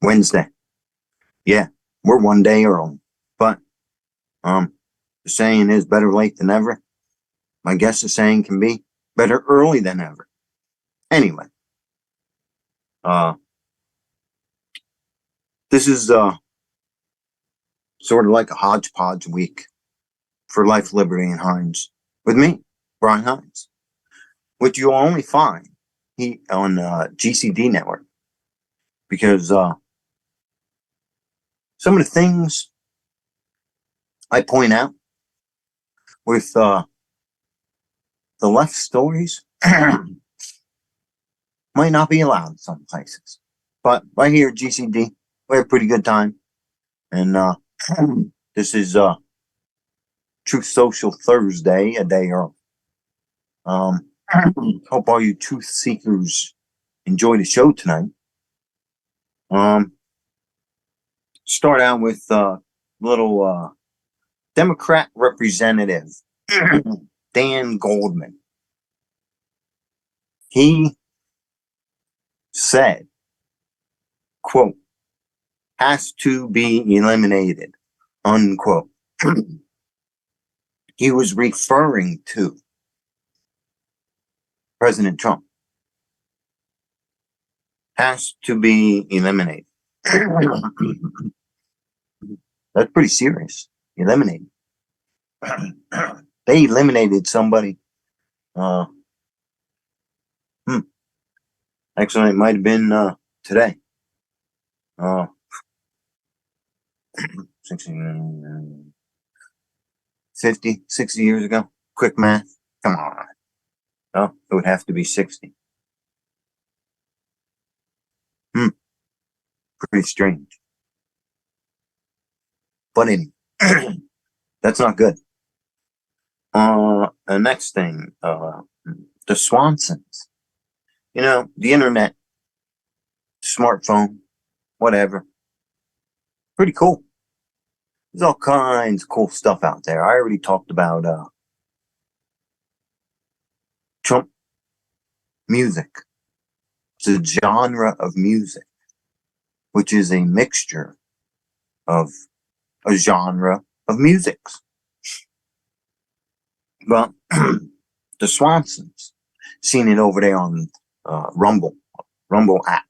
Wednesday. Yeah, we're one day early. But the saying is better late than never. I guess the saying can be better early than ever. Anyway, uh, this is sort of like a hodgepodge week for Life, Liberty, and Hines with me, Brian Hines, which you'll only find on GCD network because some of the things I point out with the left stories might not be allowed in some places. But right here at GCD, we have a pretty good time. And this is Truth Social Thursday, a day early. Hope all you truth seekers enjoy the show tonight. Start out with a little Democrat representative, Dan Goldman. He said, quote, has to be eliminated, unquote. He was referring to President Trump. Has to be eliminated. That's pretty serious. Eliminated. They eliminated somebody. Actually, it might have been today. 50, 60 years ago. Quick math. Come on. Oh, it would have to be 60. Pretty strange. But anyway, that's not good. The next thing, the Swansons. You know, the internet, smartphone, whatever. Pretty cool. There's all kinds of cool stuff out there. I already talked about Trump music. It's a genre of music, which is a mixture of a genre of musics. Well, the Swansons, seen it over there on Rumble app.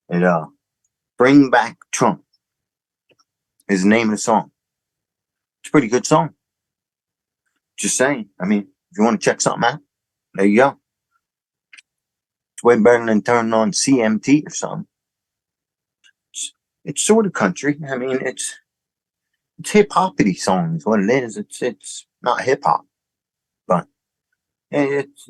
It Bring Back Trump is the name of the song. It's a pretty good song. Just saying. I mean, if you want to check something out, there you go. It's way better than turning on CMT or something. It's sort of country. I mean, it's hip-hoppity song is what it is. It's not hip-hop, but it's,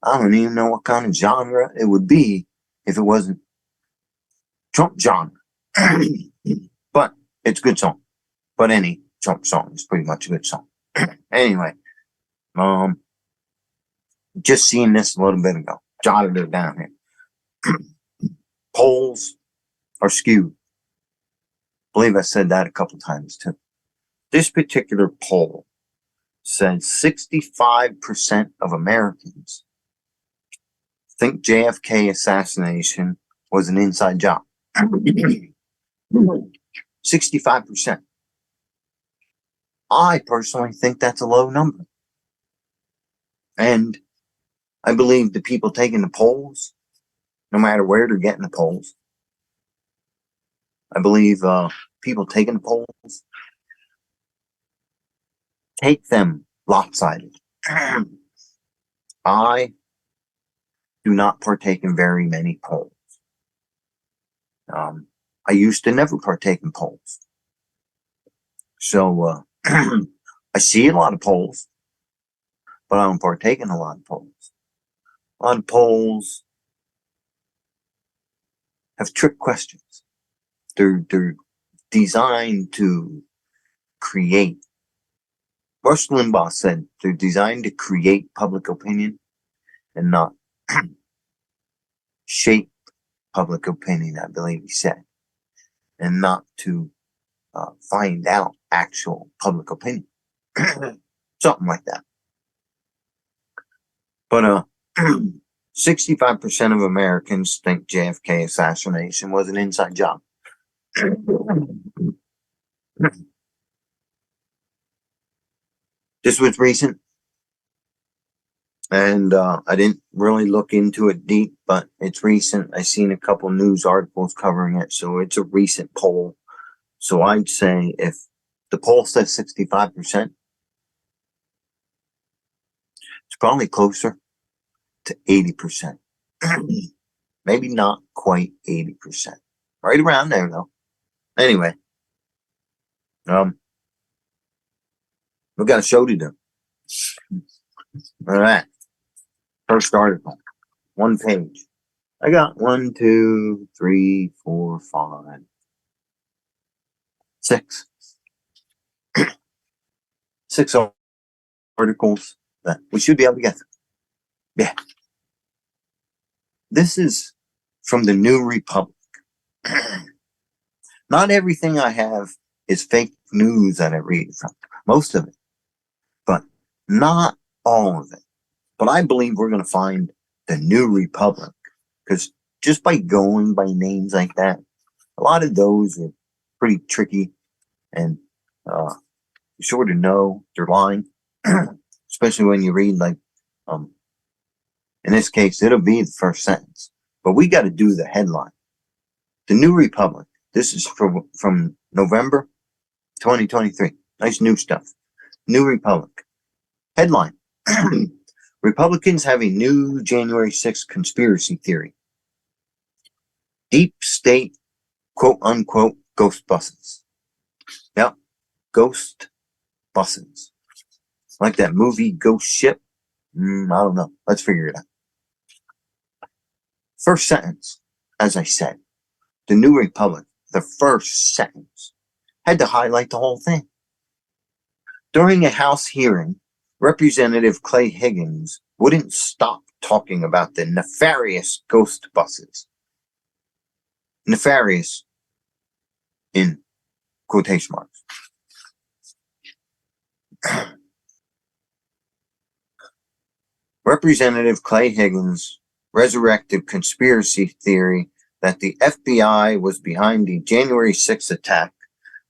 I don't even know what kind of genre it would be if it wasn't Trump genre. But it's a good song. But any Trump song is pretty much a good song. Anyway, just seen this a little bit ago. Jotted it down here. Polls are skewed. I believe I said that a couple times too. This particular poll said 65% of Americans think JFK assassination was an inside job. 65%. I personally think that's a low number. And I believe the people taking the polls, no matter where they're getting the polls, I believe people taking the polls take them lopsided. I do not partake in very many polls. I used to never partake in polls. So I see a lot of polls, but I don't partake in a lot of polls. A lot of polls have trick questions. They're designed to create. Rush Limbaugh said they're designed to create public opinion and not shape public opinion, I believe he said, and not to find out actual public opinion. Something like that. But 65% of Americans think JFK assassination was an inside job. This was recent, and I didn't really look into it deep, but it's recent. I seen a couple news articles covering it, so it's a recent poll. So I'd say if the poll says 65%, it's probably closer to 80%. Maybe not quite 80%. Right around there, though. Anyway, we got a show to do. All right. First article. One page. I got 1, 2, 3, 4, 5, 6. 6 articles that we should be able to get through. Yeah. This is from the New Republic. Not everything I have is fake news that I read from. Most of it. But not all of it. But I believe we're going to find the New Republic. Because just by going by names like that, a lot of those are pretty tricky. And you sort of know they're lying. Especially when you read, like, in this case, it'll be the first sentence. But we got to do the headline. The New Republic. This is from November 2023. Nice new stuff. New Republic. Headline. Republicans have a new January 6th conspiracy theory. Deep state, quote unquote, ghost buses. Yep. Ghost buses. Like that movie Ghost Ship. I don't know. Let's figure it out. First sentence, as I said, the New Republic, the first sentence, had to highlight the whole thing. During a House hearing, Representative Clay Higgins wouldn't stop talking about the nefarious ghost buses. Nefarious in quotation marks. Representative Clay Higgins resurrected conspiracy theory that the FBI was behind the January 6th attack,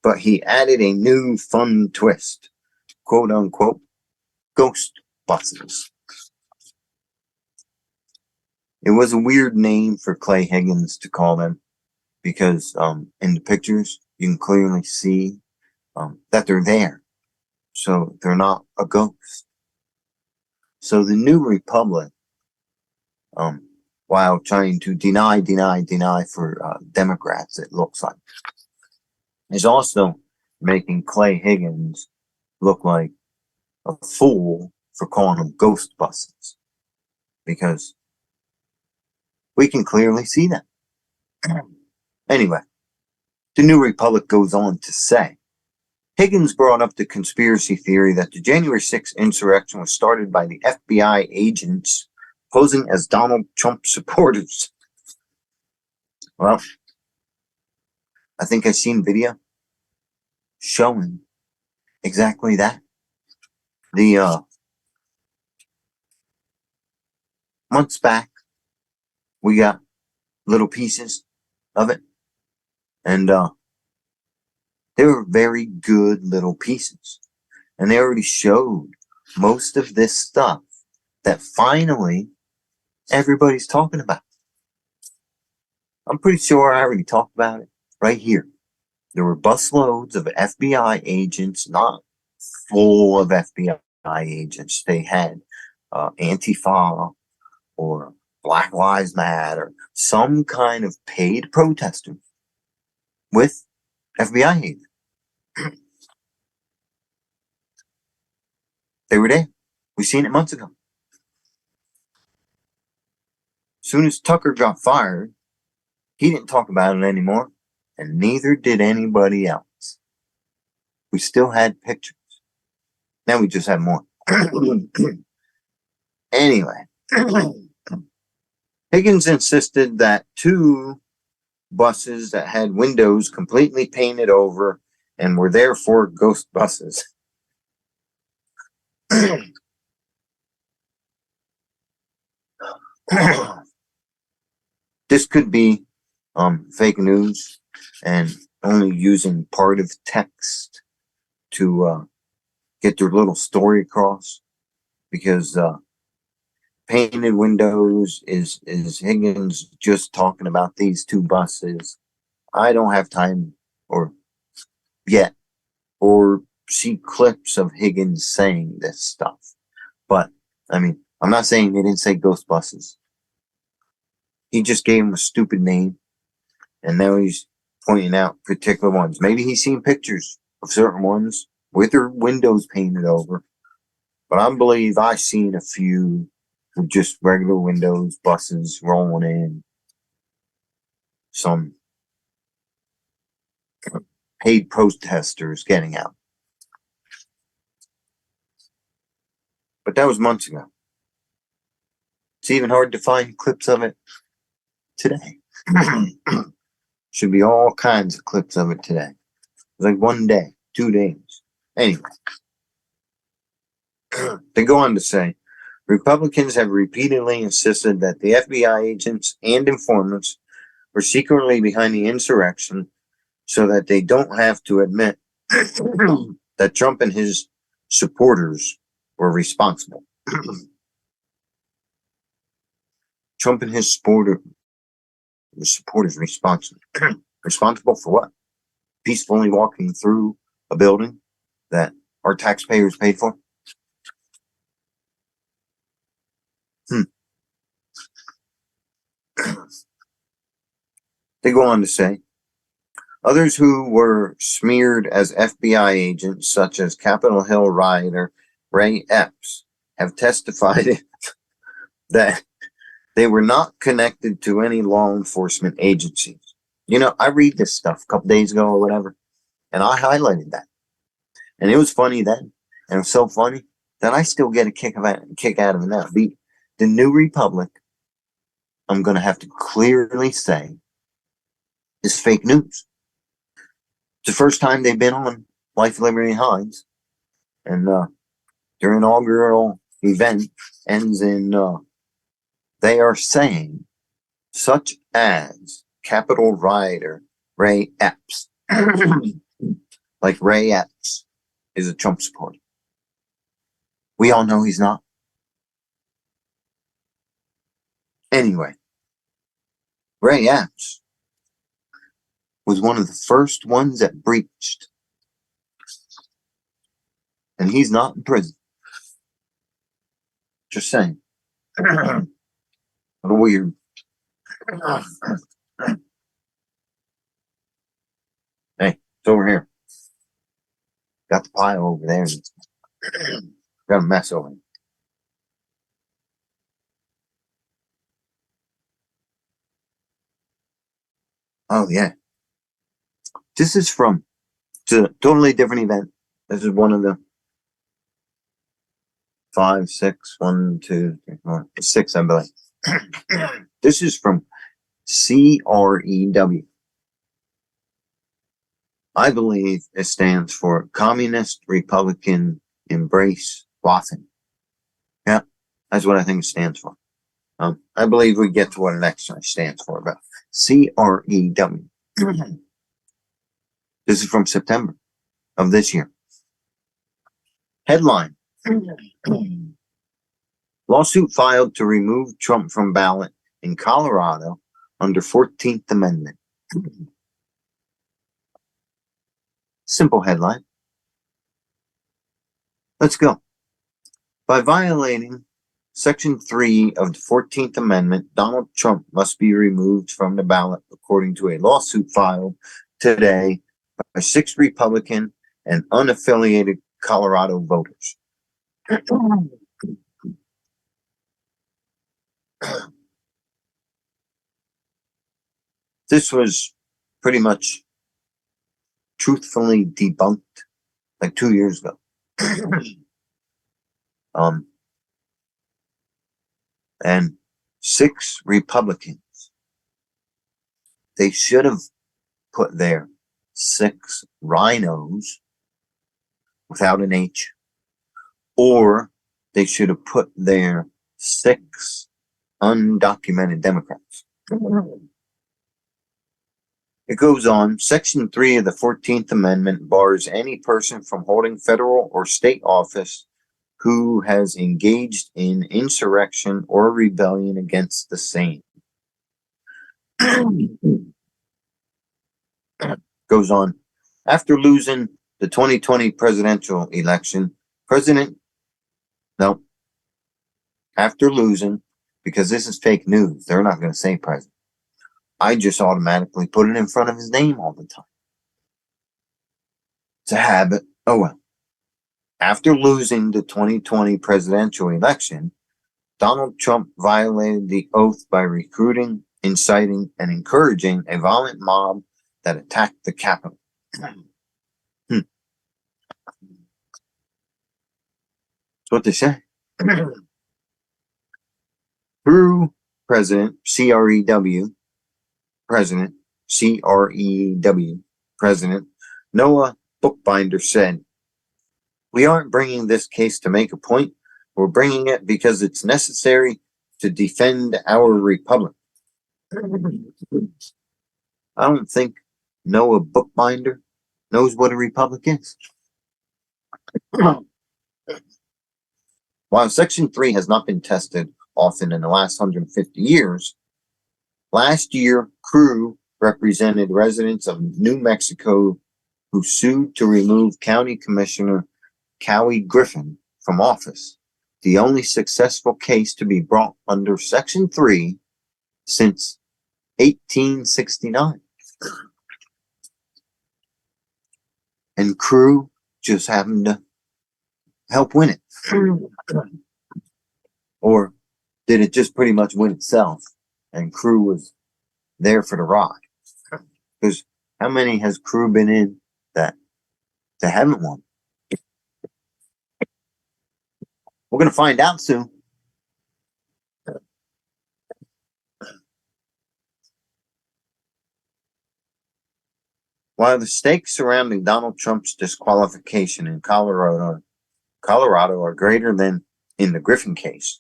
but he added a new fun twist, quote unquote, ghost buses. It was a weird name for Clay Higgins to call them because in the pictures you can clearly see that they're there. So they're not a ghost. So the New Republic, while trying to deny for Democrats, it looks like, is also making Clay Higgins look like a fool for calling them ghost buses. Because we can clearly see that. Anyway, the New Republic goes on to say, Higgins brought up the conspiracy theory that the January 6th insurrection was started by the FBI agents posing as Donald Trump supporters. Well, I think I've seen video showing exactly that. The months back, we got little pieces of it, and they were very good little pieces, and they already showed most of this stuff that finally everybody's talking about. I'm pretty sure I already talked about it right here. There were busloads of FBI agents, not full of FBI agents. They had Antifa or Black Lives Matter, some kind of paid protesters with FBI agents. They were there. We seen it months ago. As soon as Tucker got fired, he didn't talk about it anymore, and neither did anybody else. We still had pictures. Now we just have more. Anyway, Higgins insisted that 2 buses that had windows completely painted over and were therefore ghost buses. This could be fake news and only using part of text to get their little story across, because painted windows is Higgins just talking about these two buses. I don't have time or yet or see clips of Higgins saying this stuff. But I mean, I'm not saying they didn't say ghost buses. He just gave them a stupid name, and now he's pointing out particular ones. Maybe he's seen pictures of certain ones with their windows painted over. But I believe I've seen a few with just regular windows, buses rolling in, some paid protesters getting out. But that was months ago. It's even hard to find clips of it today. Should be all kinds of clips of it today. Like 1 day, 2 days. Anyway, they go on to say, Republicans have repeatedly insisted that the FBI agents and informants were secretly behind the insurrection so that they don't have to admit that Trump and his supporters were responsible. Trump and his supporters responsible. Responsible for what? Peacefully walking through a building that our taxpayers paid for? They go on to say, others who were smeared as FBI agents, such as Capitol Hill rioter Ray Epps, have testified that they were not connected to any law enforcement agencies. You know, I read this stuff a couple days ago or whatever, and I highlighted that. And it was funny then, and it was so funny that I still get a kick out of it now. The New Republic, I'm going to have to clearly say, is fake news. It's the first time they've been on Life, Liberty, and Hines, and their inaugural event ends in they are saying, such as Capitol rioter Ray Epps, like Ray Epps is a Trump supporter. We all know he's not. Anyway, Ray Epps was one of the first ones that breached, and he's not in prison. Just saying. What a weird. Hey, it's over here. Got the pile over there. Got a mess over here. Oh, yeah. This is from, it's a totally different event. This is one of the 5, 6, 1, 2, 3, 4, 6, I believe. This is from CREW. I believe it stands for Communist Republican Embrace Waffen. Yeah, that's what I think it stands for. I believe we get to what it actually stands for, but CREW. This is from September of this year. Headline. Lawsuit filed to remove Trump from ballot in Colorado under 14th Amendment. Simple headline. Let's go. By violating Section 3 of the 14th Amendment, Donald Trump must be removed from the ballot, according to a lawsuit filed today by 6 Republican and unaffiliated Colorado voters. This was pretty much truthfully debunked like 2 years ago. And 6 Republicans, they should have put there 6 rhinos without an H, or they should have put there 6 undocumented Democrats. It goes on, Section 3 of the 14th Amendment bars any person from holding federal or state office who has engaged in insurrection or rebellion against the same. Goes on, after losing the 2020 presidential election, after losing, because this is fake news, they're not going to say president. I just automatically put it in front of his name all the time. It's a habit. Oh well. After losing the 2020 presidential election, Donald Trump violated the oath by recruiting, inciting, and encouraging a violent mob that attacked the Capitol. That's what they say. Through President, C-R-E-W, President, C-R-E-W, President, Noah Bookbinder said, "We aren't bringing this case to make a point. We're bringing it because it's necessary to defend our republic." I don't think Noah Bookbinder knows what a republic is. While Section 3 has not been tested often in the last 150 years, last year, Crew represented residents of New Mexico who sued to remove County Commissioner Cowie Griffin from office, the only successful case to be brought under Section 3 since 1869. And Crew just happened to help win it. Or did it just pretty much win itself and Crew was there for the ride? Because how many has Crew been in that haven't won? We're going to find out soon. While the stakes surrounding Donald Trump's disqualification in Colorado are greater than in the Griffin case,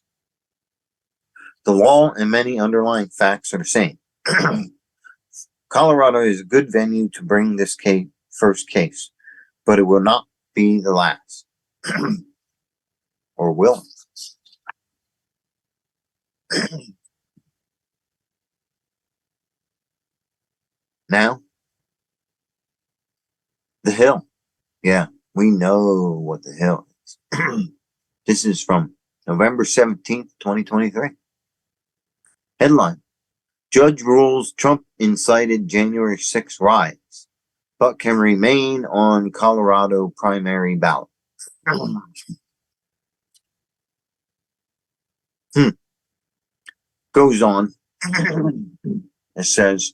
the law and many underlying facts are the same. Colorado is a good venue to bring this first case, but it will not be the last. Or will. Now, the Hill. Yeah, we know what the Hill is. This is from November 17th, 2023. Headline: Judge rules Trump incited January 6 riots, but can remain on Colorado primary ballot. Goes on. It says,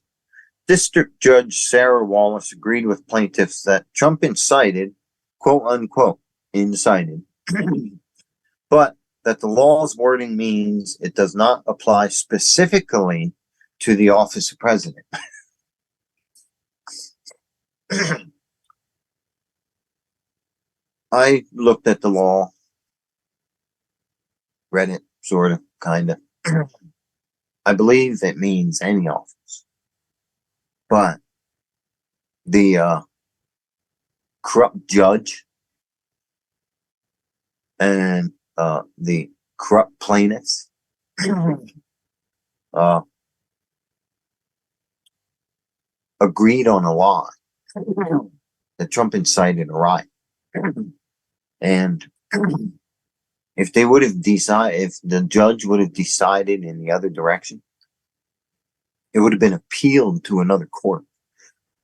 District Judge Sarah Wallace agreed with plaintiffs that Trump incited, quote unquote, incited, but that the law's wording means it does not apply specifically to the office of president. I looked at the law, read it, sort of, kind of. I believe it means any office. But the corrupt judge and the corrupt plaintiffs agreed on a lie that Trump incited a riot. And if they would have decided, if the judge would have decided in the other direction, it would have been appealed to another court.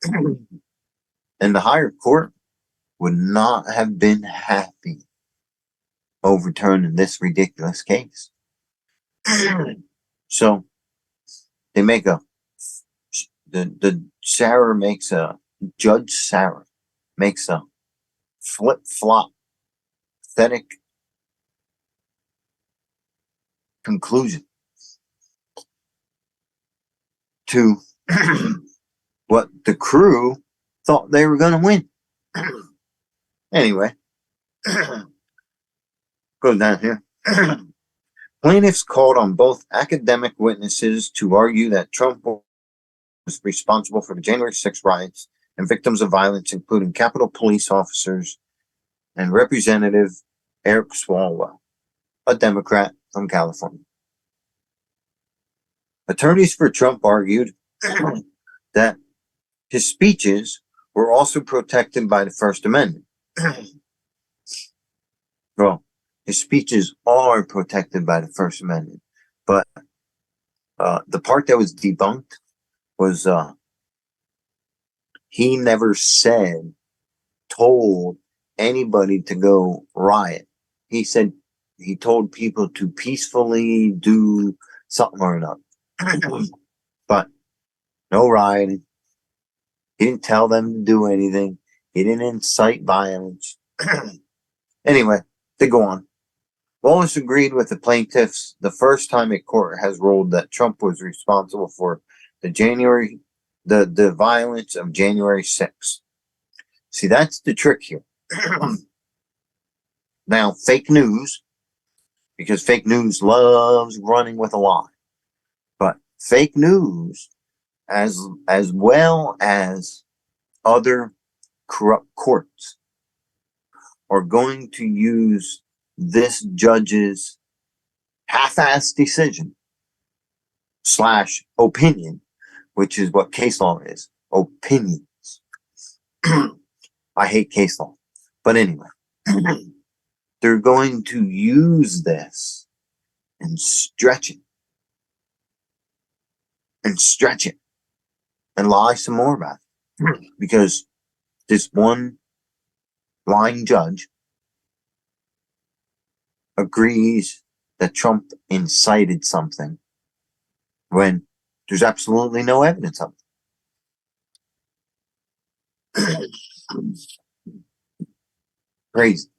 And the higher court would not have been happy overturning this ridiculous case. So they make Judge Sarah makes a flip-flop, pathetic conclusion to what the Crew thought they were going to win. Anyway, goes down here. Plaintiffs called on both academic witnesses to argue that Trump was responsible for the January 6th riots and victims of violence, including Capitol Police officers and Representative Eric Swalwell, a Democrat from California. Attorneys for Trump argued that his speeches were also protected by the First Amendment. Well, his speeches are protected by the First Amendment, but the part that was debunked was he never told anybody to go riot. He said he told people to peacefully do something or another, but no rioting. He didn't tell them to do anything. He didn't incite violence. Anyway, to go on. Wallace agreed with the plaintiffs the first time a court has ruled that Trump was responsible for the violence of January 6th. See, that's the trick here. Now, fake news, because fake news loves running with a lie, but fake news, as well as other corrupt courts, are going to use this judge's half-assed decision / opinion, which is what case law is. Opinions. I hate case law. But anyway, they're going to use this and stretch it. And lie some more about it. Because this one lying judge agrees that Trump incited something when there's absolutely no evidence of it. Crazy.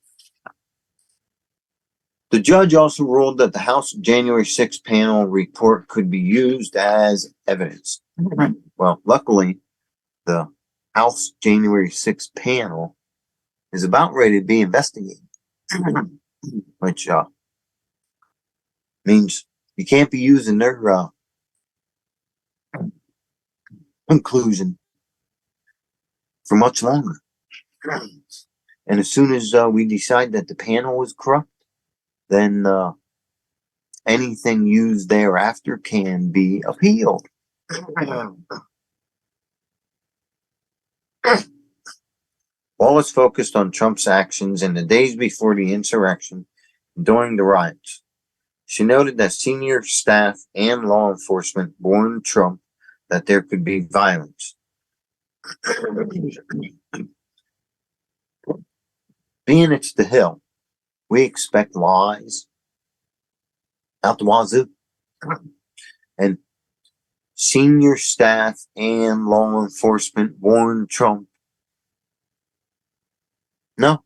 The judge also ruled that the House January 6th panel report could be used as evidence. Well, luckily, the House January 6th panel is about ready to be investigated, which means you can't be using their conclusion for much longer. And as soon as we decide that the panel is corrupt, then anything used thereafter can be appealed. Wallace focused on Trump's actions in the days before the insurrection and during the riots. She noted that senior staff and law enforcement warned Trump that there could be violence. Being it's the Hill, we expect lies out the wazoo. And senior staff and law enforcement warned Trump. No.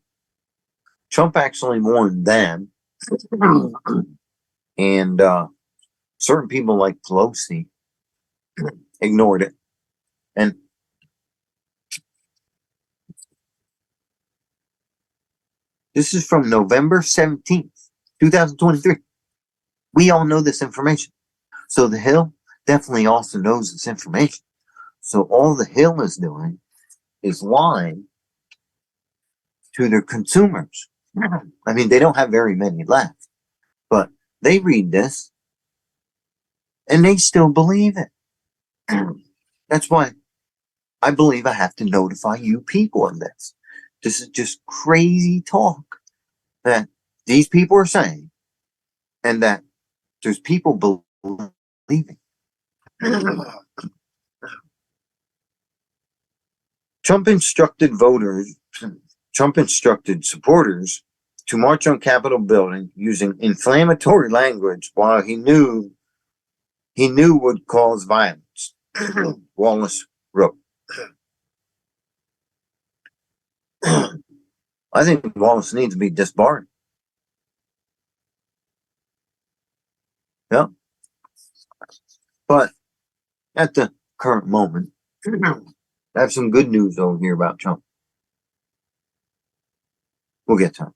Trump actually warned them. And certain people like Pelosi ignored it. And this is from November 17th, 2023. We all know this information. So the Hill definitely also knows this information. So all the Hill is doing is lying to their consumers. I mean, they don't have very many left, but they read this and they still believe it. That's why I believe I have to notify you people of this. This is just crazy talk that these people are saying, and that there's people believing. Trump instructed supporters to march on Capitol building using inflammatory language while he knew would cause violence. Wallace wrote. I think Wallace needs to be disbarred. Yeah. But at the current moment, I have some good news over here about Trump. We'll get to it.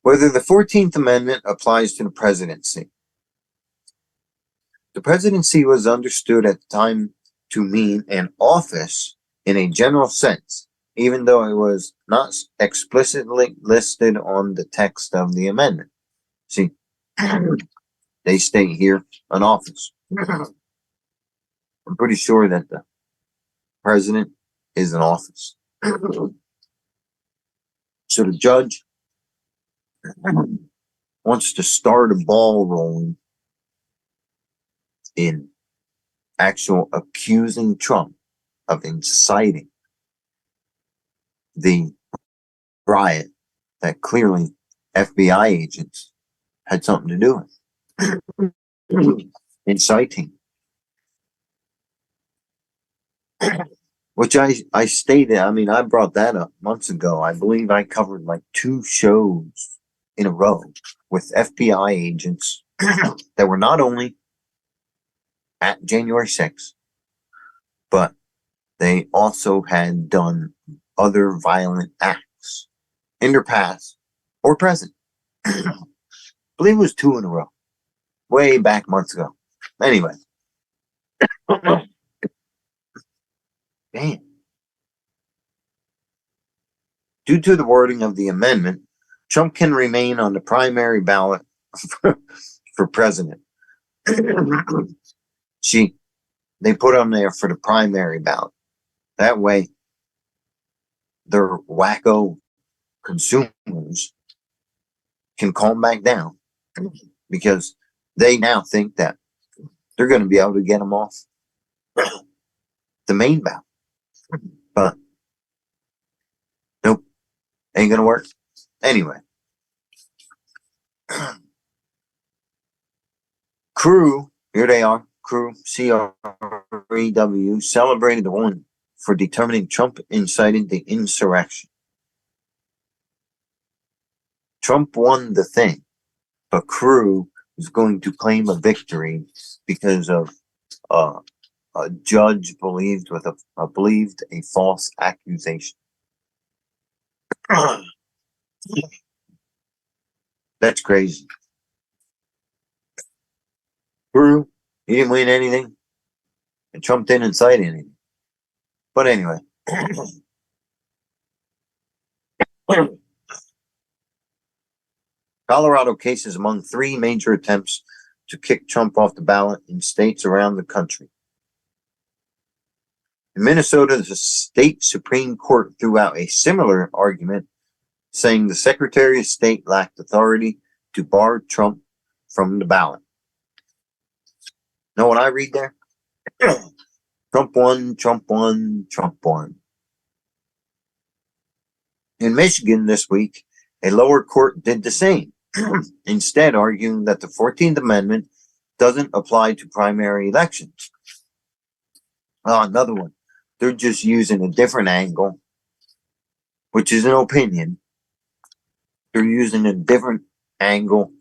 Whether the 14th Amendment applies to the presidency. The presidency was understood at the time to mean an office in a general sense, even though it was not explicitly listed on the text of the amendment. See, they state here an office. I'm pretty sure that the president is an office. So the judge wants to start a ball rolling in actual accusing Trump of inciting the riot that clearly FBI agents had something to do with. Inciting. Which I stated, I mean, I brought that up months ago. I believe I covered like 2 shows in a row with FBI agents that were not only at January 6th, but they also had done other violent acts in their past or present. I believe it was 2 in a row, way back months ago. Anyway. Damn. Due to the wording of the amendment, Trump can remain on the primary ballot for president. See, they put him there for the primary ballot. That way, their wacko consumers can calm back down because they now think that they're going to be able to get him off the main ballot. But nope, ain't going to work. Anyway. Crew, here they are. Crew, CREW, celebrated the win for determining Trump incited the insurrection. Trump won the thing, but Crew is going to claim a victory because of a judge believed a false accusation. That's crazy. Crew, he didn't win anything, and Trump didn't incite anything. But anyway. Colorado cases among 3 major attempts to kick Trump off the ballot in states around the country. In Minnesota, the state Supreme Court threw out a similar argument, saying the Secretary of State lacked authority to bar Trump from the ballot. Know what I read there? Trump won, Trump won, Trump won. In Michigan this week, a lower court did the same, instead arguing that the 14th Amendment doesn't apply to primary elections. Another one. They're just using a different angle, which is an opinion. They're using a different angle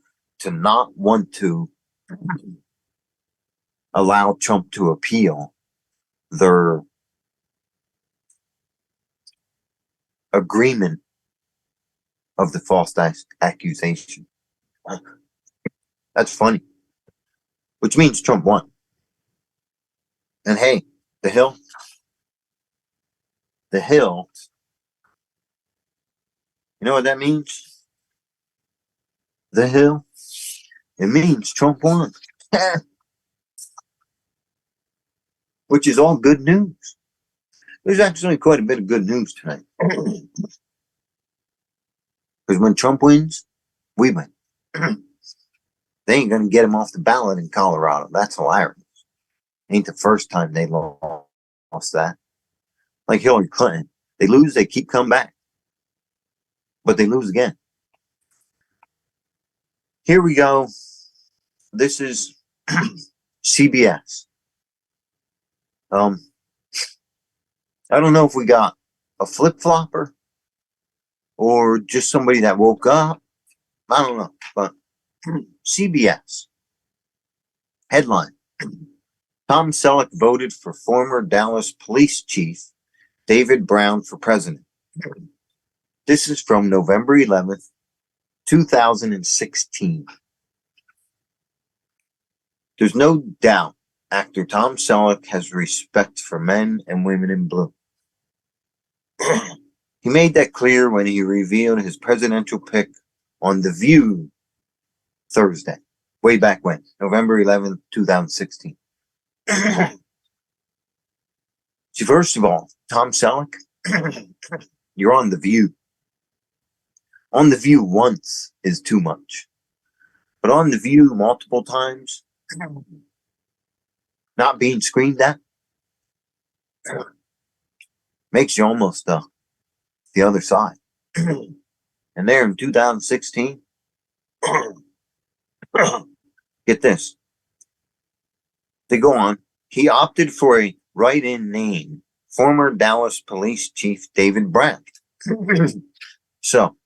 to not want to allow Trump to appeal their agreement of the false accusation. That's funny. Which means Trump won. And hey, the Hill, you know what that means? The Hill, it means Trump won. Which is all good news. There's actually quite a bit of good news tonight. Because when Trump wins, we win. They ain't going to get him off the ballot in Colorado. That's hilarious. Ain't the first time they lost that. Like Hillary Clinton. They lose, they keep coming back. But they lose again. Here we go. This is CBS. I don't know if we got a flip-flopper or just somebody that woke up. I don't know. But CBS. Headline. Tom Selleck voted for former Dallas police chief David Brown for president. This is from November 11th, 2016. There's no doubt actor Tom Selleck has respect for men and women in blue. He made that clear when he revealed his presidential pick on The View Thursday, way back when, November 11th, 2016. See, first of all, Tom Selleck, you're on The View. On The View once is too much. But on The View multiple times, not being screamed at, makes you almost the other side. And there in 2016, get this. They go on. He opted for a write-in name, former Dallas Police Chief David Brandt. So,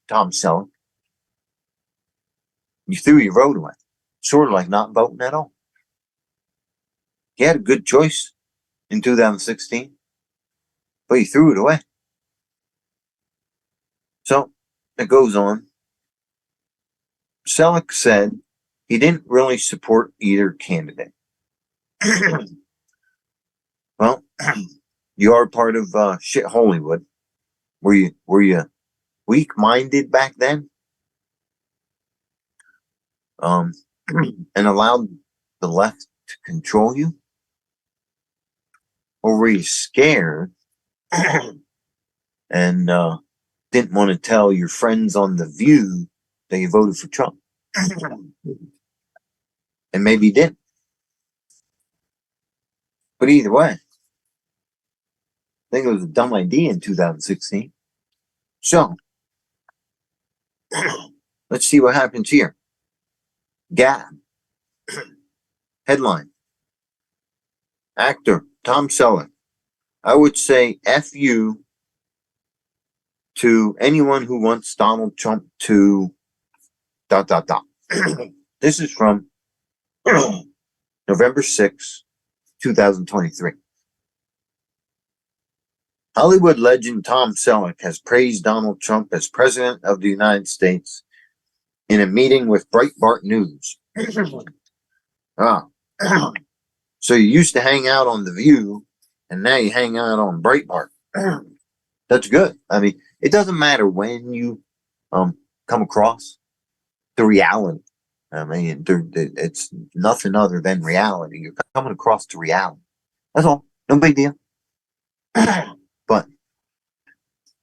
Tom Selleck, you threw your vote away. Sort of like not voting at all. He had a good choice in 2016, but he threw it away. So, it goes on. Selleck said he didn't really support either candidate. Well, you are part of shit Hollywood. Were you weak-minded back then? And allowed the left to control you? Or were you scared and didn't want to tell your friends on The View that you voted for Trump? And maybe you didn't. But either way, I think it was a dumb idea in 2016. So, let's see what happens here. Gab. Headline. Actor Tom Selleck. I would say F you to anyone who wants Donald Trump to ... This is from November 6, 2023. Hollywood legend Tom Selleck has praised Donald Trump as President of the United States in a meeting with Breitbart News. So you used to hang out on The View, and now you hang out on Breitbart. That's good. I mean, it doesn't matter when you come across the reality. I mean, it's nothing other than reality. You're coming across to reality. That's all. No big deal. But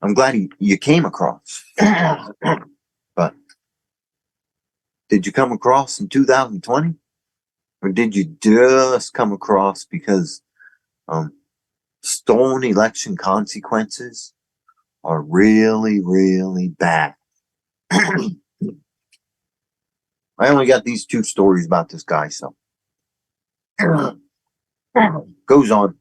I'm glad you came across. But did you come across in 2020? Or did you just come across because stolen election consequences are really, really bad? I only got these two stories about this guy, so. Goes on.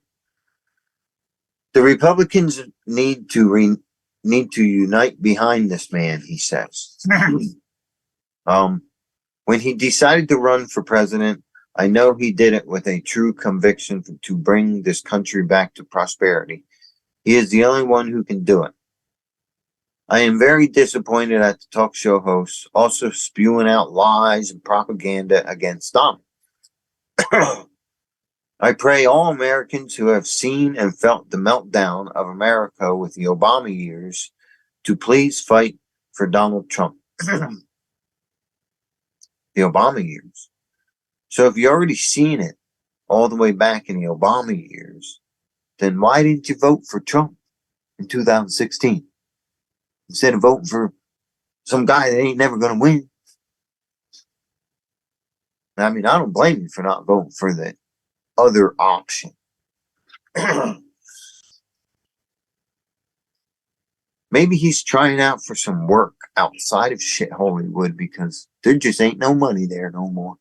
The Republicans need to unite behind this man, he says. When he decided to run for president, I know he did it with a true conviction to bring this country back to prosperity. He is the only one who can do it. I am very disappointed at the talk show hosts also spewing out lies and propaganda against Donald. I pray all Americans who have seen and felt the meltdown of America with the Obama years to please fight for Donald Trump. The Obama years. So if you already seen it all the way back in the Obama years, then why didn't you vote for Trump in 2016? Instead of voting for some guy that ain't never going to win. I mean, I don't blame you for not voting for the other option. Maybe he's trying out for some work outside of shit Hollywood because there just ain't no money there no more.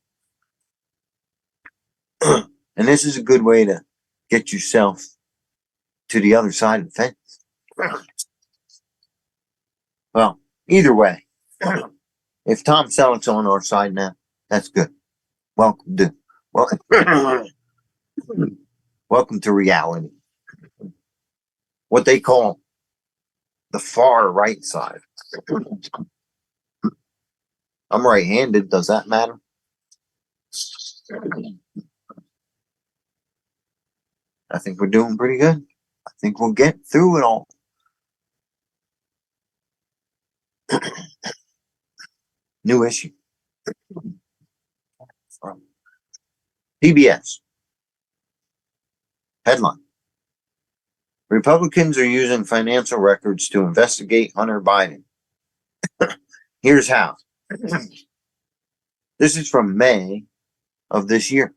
And this is a good way to get yourself to the other side of the fence. Well, either way, if Tom Selleck's on our side now, that's good. Welcome to reality. What they call the far right side. I'm right-handed. Does that matter? I think we're doing pretty good. I think we'll get through it all. New issue from PBS. Headline: Republicans are using financial records to investigate Hunter Biden. Here's how. This is from May of this year.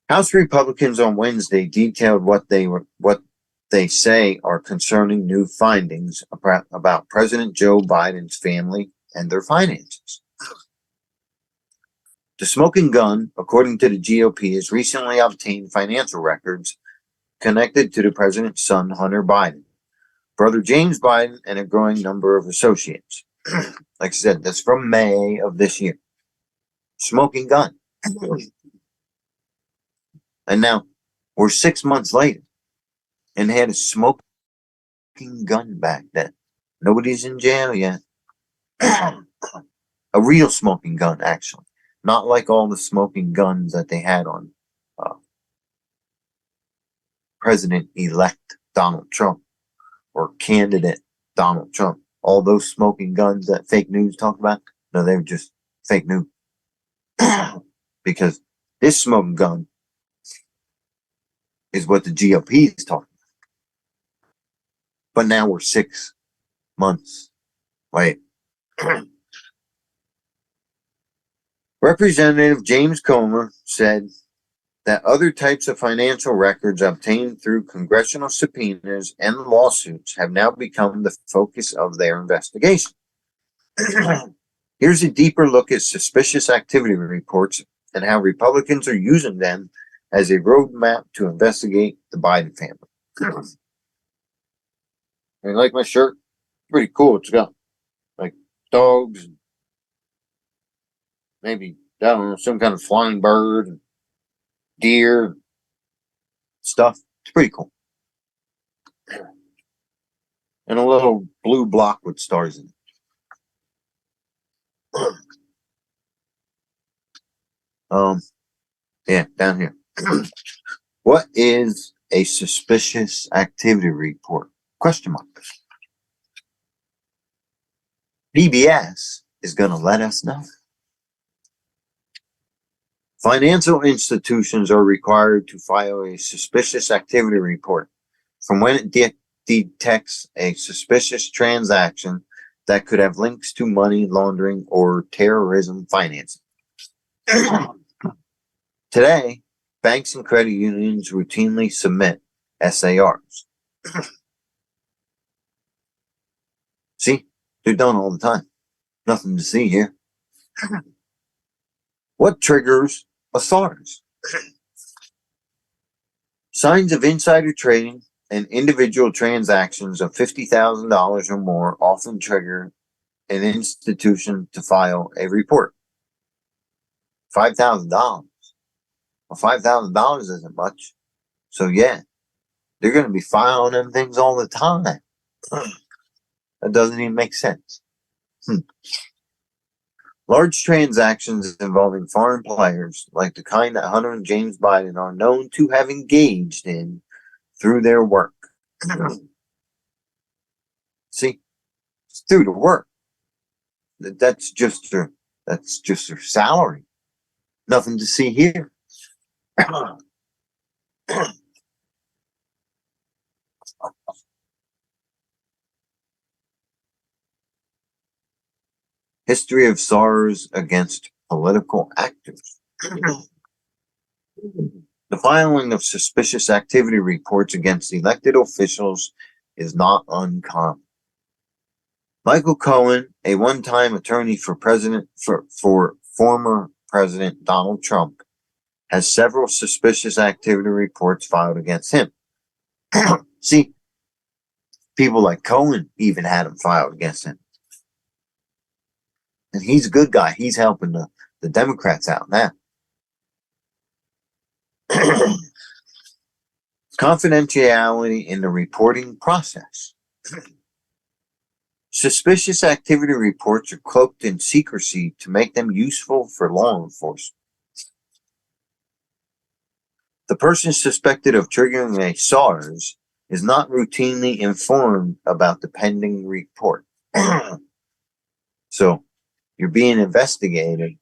House Republicans on Wednesday detailed what they say are concerning new findings about President Joe Biden's family and their finances. The smoking gun, according to the GOP, has recently obtained financial records connected to the president's son, Hunter Biden, brother James Biden, and a growing number of associates. Like I said, that's from May of this year. Smoking gun. And now we're 6 months later and had a smoking gun back then. Nobody's in jail yet. A real smoking gun, actually. Not like all the smoking guns that they had on President-elect Donald Trump or candidate Donald Trump. All those smoking guns that fake news talk about, no, they were just fake news. Because this smoking gun is what the GOP is talking about. But now we're 6 months later. Representative James Comer said that other types of financial records obtained through congressional subpoenas and lawsuits have now become the focus of their investigation. Here's a deeper look at suspicious activity reports and how Republicans are using them as a roadmap to investigate the Biden family. You like my shirt? Pretty cool. It's got like dogs, and maybe, I don't know, some kind of flying bird, and deer, and stuff. It's pretty cool. And a little blue block with stars in it. Yeah, down here. What is a suspicious activity report? Question mark. PBS is going to let us know. Financial institutions are required to file a suspicious activity report from when it detects a suspicious transaction that could have links to money laundering or terrorism financing. Today, banks and credit unions routinely submit SARs. See, they're done all the time. Nothing to see here. What triggers a SARS? Signs of insider trading and individual transactions of $50,000 or more often trigger an institution to file a report. $5,000. Well, $5,000 isn't much. So yeah, they're going to be filing them things all the time. That doesn't even make sense. Large transactions involving foreign players, like the kind that Hunter and James Biden are known to have engaged in through their work. See, it's through the work. That's just their salary. Nothing to see here. History of SARS against political actors. The filing of suspicious activity reports against elected officials is not uncommon. Michael Cohen, a one-time attorney for former President Donald Trump, has several suspicious activity reports filed against him. See, people like Cohen even had them filed against him. And he's a good guy. He's helping the Democrats out now. Confidentiality in the reporting process. Suspicious activity reports are cloaked in secrecy to make them useful for law enforcement. The person suspected of triggering a SARS is not routinely informed about the pending report. So you're being investigated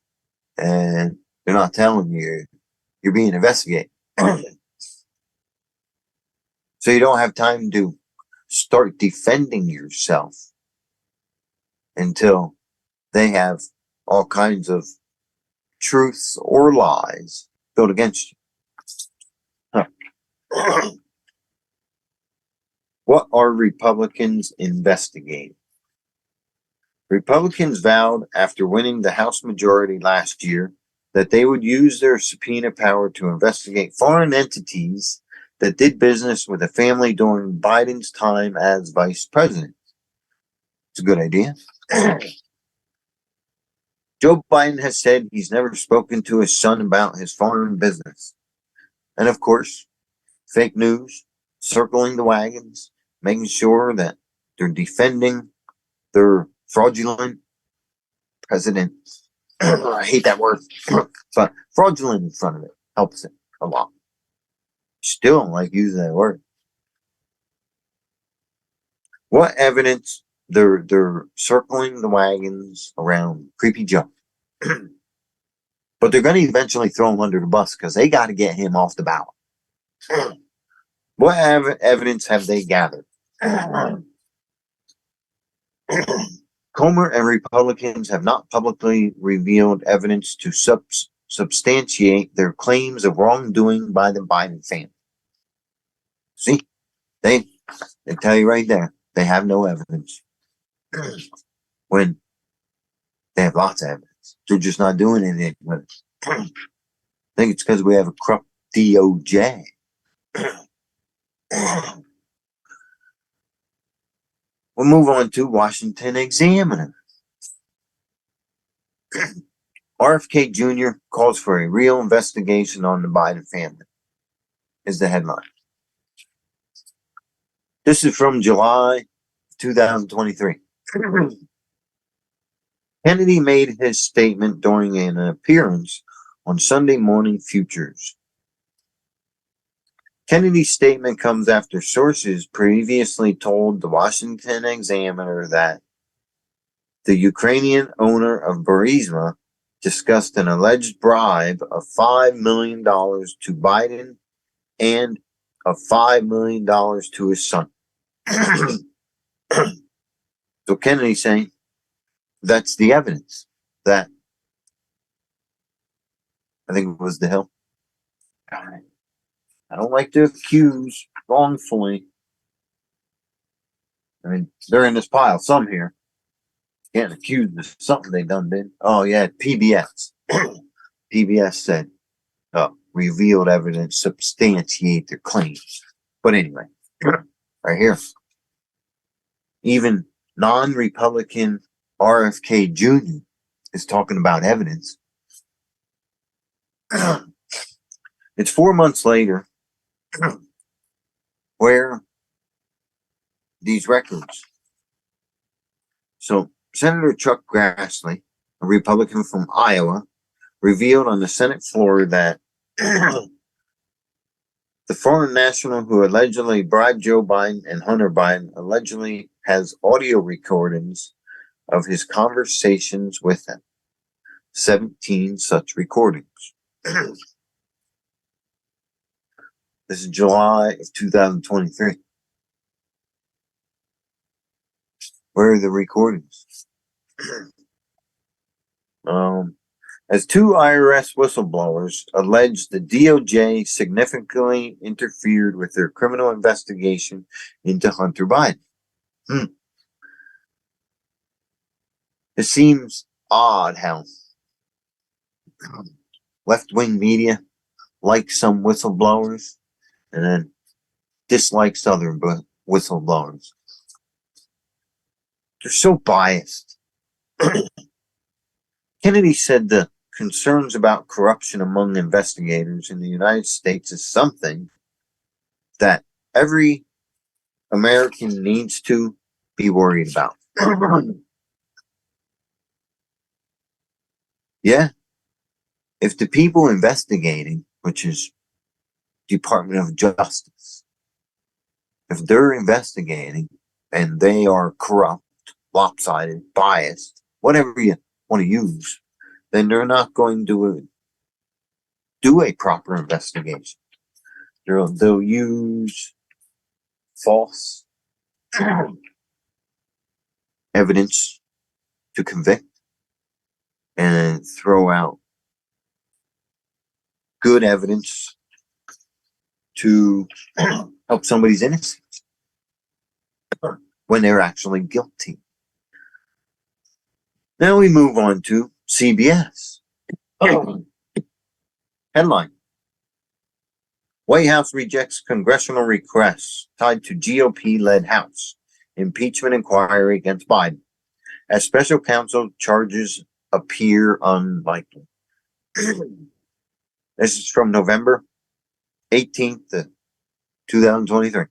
and they're not telling you you're being investigated. So you don't have time to start defending yourself until they have all kinds of truths or lies built against you. Huh. What are Republicans investigating? Republicans vowed after winning the House majority last year that they would use their subpoena power to investigate foreign entities that did business with a family during Biden's time as vice president. It's a good idea. Joe Biden has said he's never spoken to his son about his foreign business. And of course, fake news, circling the wagons, making sure that they're defending their fraudulent president. I hate that word, but fraudulent in front of it helps it a lot. Still don't like using that word. What evidence? They're circling the wagons around Creepy Joe. But they're going to eventually throw him under the bus because they got to get him off the ballot. What evidence have they gathered? Comer and Republicans have not publicly revealed evidence to substantiate their claims of wrongdoing by the Biden family. See, they tell you right there, they have no evidence. When they have lots of evidence. They're just not doing anything with it. I think it's because we have a corrupt DOJ. We'll move on to Washington Examiner. RFK Jr. calls for a real investigation on the Biden family, is the headline. This is from July 2023. Kennedy made his statement during an appearance on Sunday Morning Futures. Kennedy's statement comes after sources previously told the Washington Examiner that the Ukrainian owner of Burisma discussed an alleged bribe of $5 million to Biden and of $5 million to his son. So Kennedy's saying that's the evidence that I think it was the Hill. I don't like to accuse wrongfully. I mean, they're in this pile. Some here getting accused of something they done did. Oh yeah, PBS. PBS said revealed evidence substantiate their claims. But anyway, right here, even non-Republican RFK Jr. is talking about evidence. It's 4 months later where these records. So Senator Chuck Grassley, a Republican from Iowa, revealed on the Senate floor that the foreign national who allegedly bribed Joe Biden and Hunter Biden allegedly has audio recordings of his conversations with them. 17 such recordings. This is July of 2023. Where are the recordings? As two IRS whistleblowers alleged the DOJ significantly interfered with their criminal investigation into Hunter Biden. It seems odd how left-wing media likes some whistleblowers and then dislikes other whistleblowers. They're so biased. Kennedy said the concerns about corruption among investigators in the United States is something that every American needs to be worried about. Yeah, if the people investigating, which is Department of Justice, if they're investigating and they are corrupt, lopsided, biased, whatever you want to use, then they're not going to do a proper investigation. They'll use false evidence to convict and throw out good evidence to help somebody's innocence when they're actually guilty. Now we move on to CBS. Headline: White House rejects congressional requests tied to GOP-led House impeachment inquiry against Biden, as special counsel charges appear unlikely. This is from November 18th, 2023. A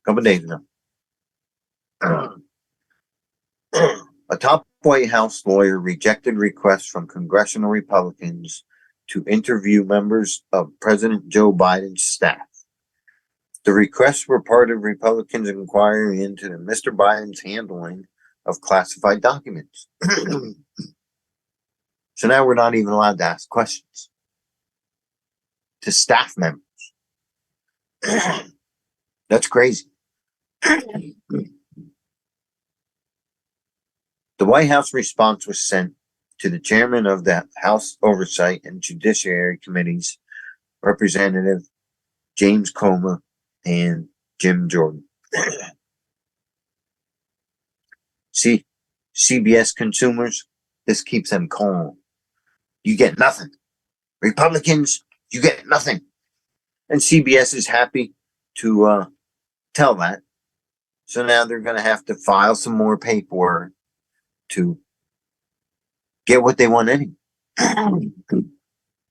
couple of days ago. A top White House lawyer rejected requests from congressional Republicans to interview members of President Joe Biden's staff. The requests were part of Republicans' inquiry into Mr. Biden's handling of classified documents. So now we're not even allowed to ask questions to staff members. That's crazy. The White House response was sent to the chairman of the House Oversight and Judiciary Committees, Representative James Comer and Jim Jordan. See, CBS consumers, this keeps them calm. You get nothing. Republicans, you get nothing. And CBS is happy to tell that. So now they're going to have to file some more paperwork to get what they want anyway.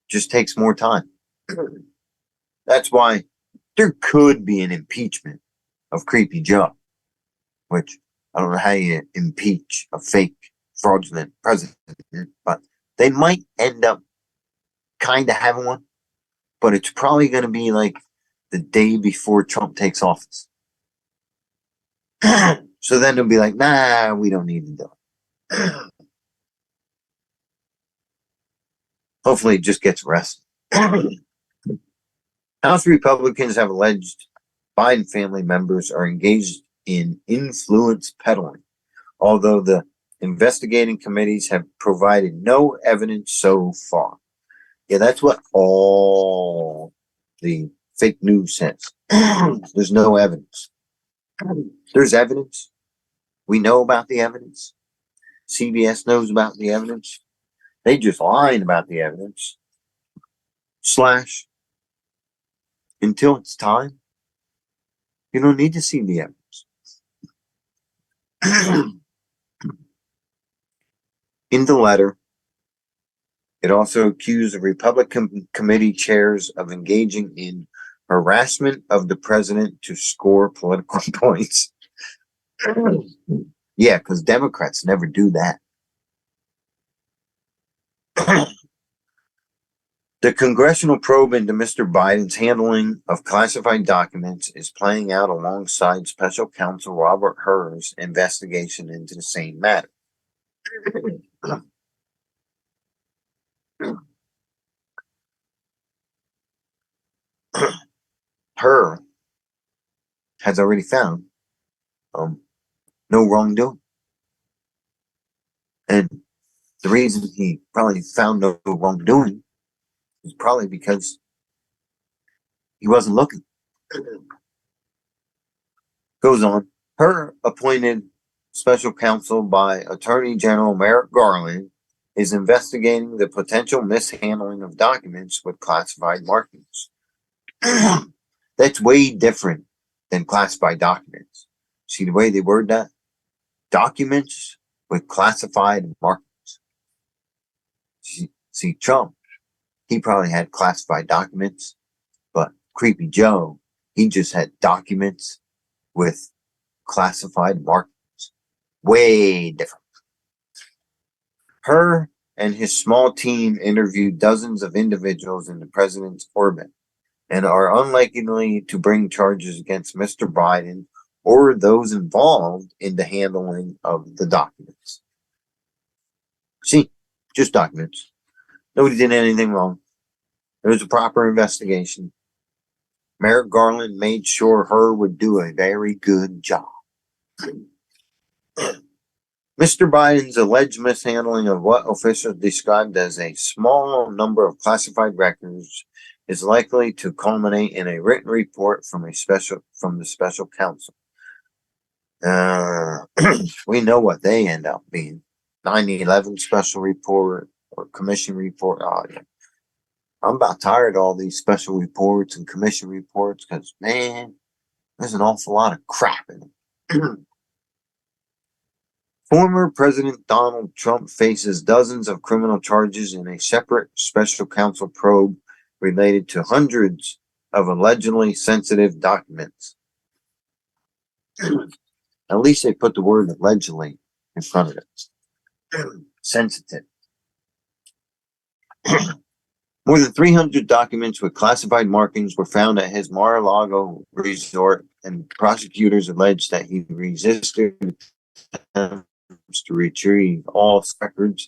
Just takes more time. That's why there could be an impeachment of Creepy Joe, which I don't know how you impeach a fake, fraudulent president, but they might end up kind of having one, but it's probably going to be like the day before Trump takes office. So then they'll be like, nah, we don't need to do it. Hopefully it just gets arrested. House Republicans have alleged Biden family members are engaged in influence peddling, although the investigating committees have provided no evidence so far. Yeah, that's what all the fake news says. There's no evidence. There's evidence. We know about the evidence. CBS knows about the evidence. They just lying about the evidence. Slash, until it's time, you don't need to see the evidence. In the letter, it also accused the Republican committee chairs of engaging in harassment of the president to score political points. Yeah, because Democrats never do that. The congressional probe into Mr. Biden's handling of classified documents is playing out alongside special counsel Robert Hur's investigation into the same matter. Hur has already found no wrongdoing. And the reason he probably found no wrongdoing is probably because he wasn't looking. Goes on. Hur, appointed special counsel by Attorney General Merrick Garland, is investigating the potential mishandling of documents with classified markings. That's way different than classified documents. See the way they word that? Documents with classified markings. See, Trump, he probably had classified documents, but Creepy Joe, he just had documents with classified markings. Way different. Her and his small team interviewed dozens of individuals in the president's orbit and are unlikely to bring charges against Mr. Biden or those involved in the handling of the documents. See, just documents. Nobody did anything wrong. There was a proper investigation. Merrick Garland made sure her would do a very good job. Mr. Biden's alleged mishandling of what officials described as a small number of classified records is likely to culminate in a written report from the special counsel. We know what they end up being. 9/11 special report or commission report. Oh, yeah. I'm about tired of all these special reports and commission reports because, man, there's an awful lot of crap in them. Former President Donald Trump faces dozens of criminal charges in a separate special counsel probe related to hundreds of allegedly sensitive documents. At least they put the word allegedly in front of it. Sensitive. More than 300 documents with classified markings were found at his Mar-a-Lago resort, and prosecutors alleged that he resisted to retrieve all records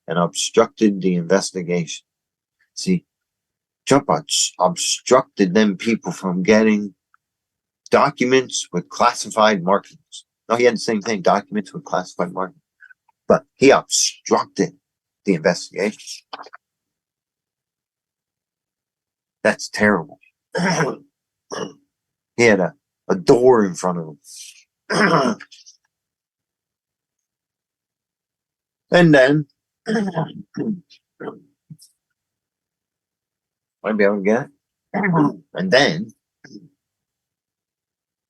and obstructed the investigation. See, Trump obstructed them people from getting documents with classified markings. No, he had the same thing, documents with classified markings. But he obstructed the investigation. That's terrible. He had a door in front of him. And then, might be able to get it. And then,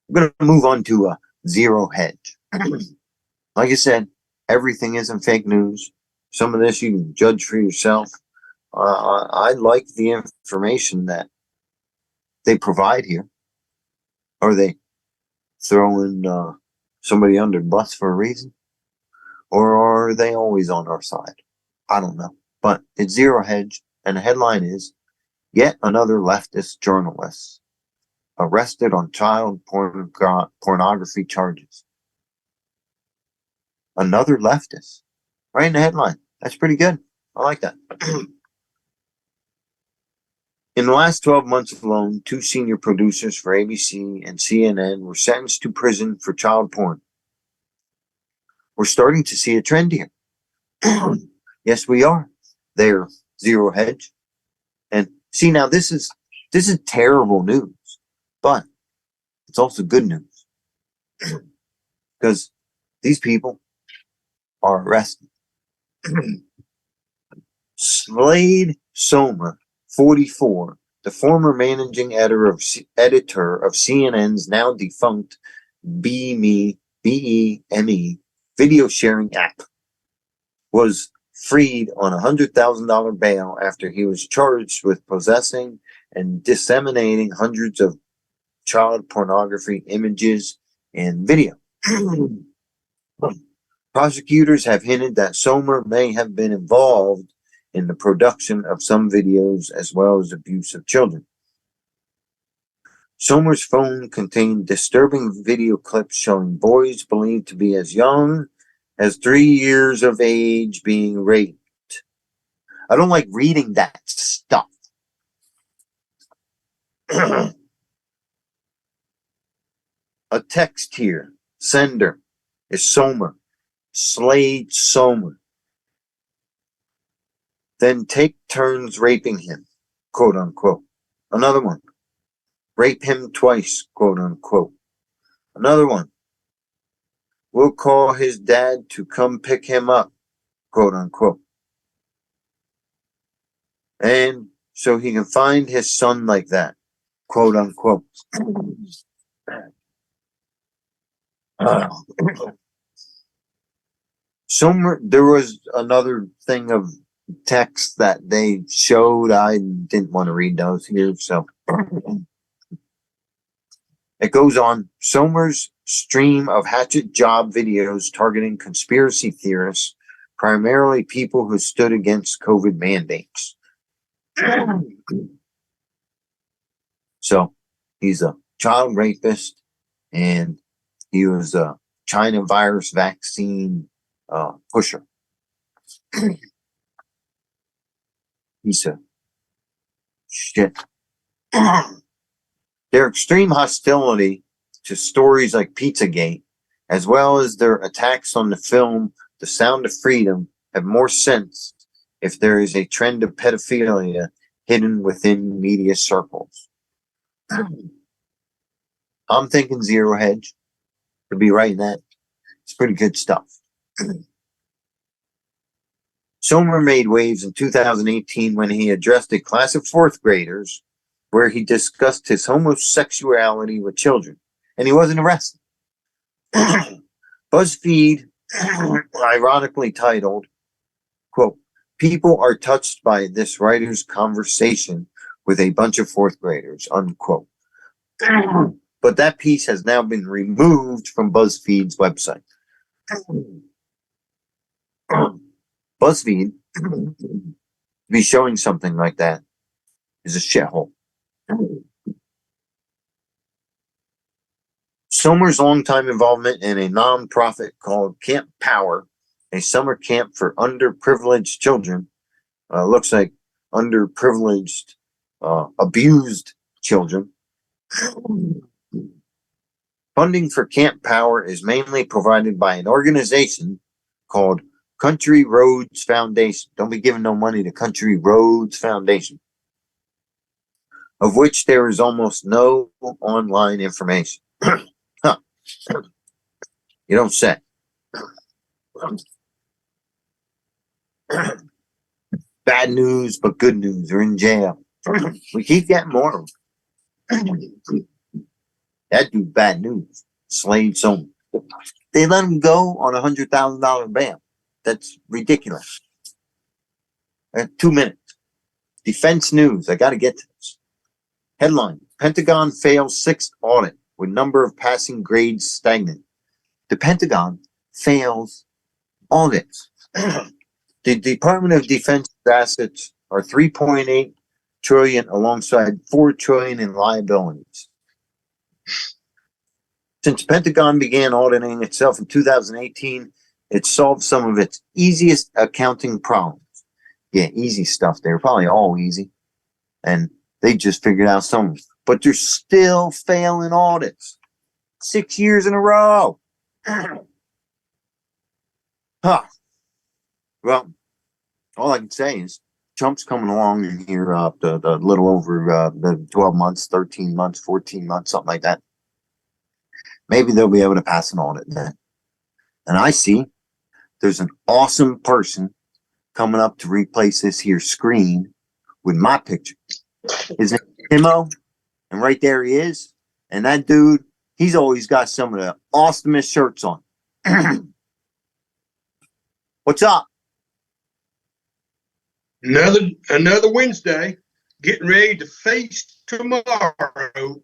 I'm going to move on to a zero hedge. Like I said, everything isn't fake news. Some of this you can judge for yourself. I like the information that they provide here. Are they throwing somebody under the bus for a reason? Or are they always on our side? I don't know. But it's zero hedge, and the headline is, yet another leftist journalist arrested on child pornography charges. Another leftist. Right in the headline. That's pretty good. I like that. In the last 12 months alone, 2 senior producers for ABC and CNN were sentenced to prison for child porn. We're starting to see a trend here. Yes, we are. They're zero hedge. And see, now this is terrible news, but it's also good news because these people are arrested. Slade Somer, 44, the former managing editor of CNN's now defunct BEME video sharing app, was freed on a $100,000 bail after he was charged with possessing and disseminating hundreds of child pornography images and video. Prosecutors have hinted that Somer may have been involved in the production of some videos as well as abuse of children. Somer's phone contained disturbing video clips showing boys believed to be as young as 3 years of age being raped. I don't like reading that stuff. A text here. Sender is Somer. Slade Somer. Then take turns raping him, quote unquote. Another one. Rape him twice, quote unquote. Another one. We'll call his dad to come pick him up, quote unquote. And so he can find his son like that, quote unquote. There was another thing of text that they showed. I didn't want to read those here, so it goes on. Somer's stream of hatchet job videos targeting conspiracy theorists, primarily people who stood against COVID mandates. So he's a child rapist, and he was a China virus vaccine pusher. Piece of shit. Their extreme hostility to stories like Pizzagate, as well as their attacks on the film The Sound of Freedom, have more sense if there is a trend of pedophilia hidden within media circles. I'm thinking Zero Hedge could be writing that. It's pretty good stuff. Somer made waves in 2018 when he addressed a class of fourth graders where he discussed his homosexuality with children, and he wasn't arrested. BuzzFeed ironically titled, quote, "People are touched by this writer's conversation with a bunch of fourth graders," unquote. But that piece has now been removed from BuzzFeed's website. BuzzFeed to be showing something like that is a shithole. Somer's longtime involvement in a nonprofit called Camp Power, a summer camp for underprivileged children, looks like underprivileged, abused children. Funding for Camp Power is mainly provided by an organization called Country Roads Foundation. Don't be giving no money to Country Roads Foundation, of which there is almost no online information. Huh. You don't say. Bad news, but good news. They're in jail. We keep getting more of them. That dude's bad news. Slade Somer. They let him go on $100,000 bail. That's ridiculous. 2 minutes. Defense news. I got to get to this. Headline: Pentagon fails sixth audit with number of passing grades stagnant. The Pentagon fails audits. The Department of Defense assets are $3.8 trillion alongside $4 trillion in liabilities. Since Pentagon began auditing itself in 2018, it solved some of its easiest accounting problems. Yeah, easy stuff. They were probably all easy. And they just figured out some. But they're still failing audits. 6 years in a row. Huh. Well, all I can say is Trump's coming along in here the little over the 12 months, 13 months, 14 months, something like that. Maybe they'll be able to pass an audit then. And I see there's an awesome person coming up to replace this here screen with my picture. His name is Timo, and right there he is. And that dude, he's always got some of the awesomest shirts on. What's up? Another Wednesday, getting ready to face tomorrow.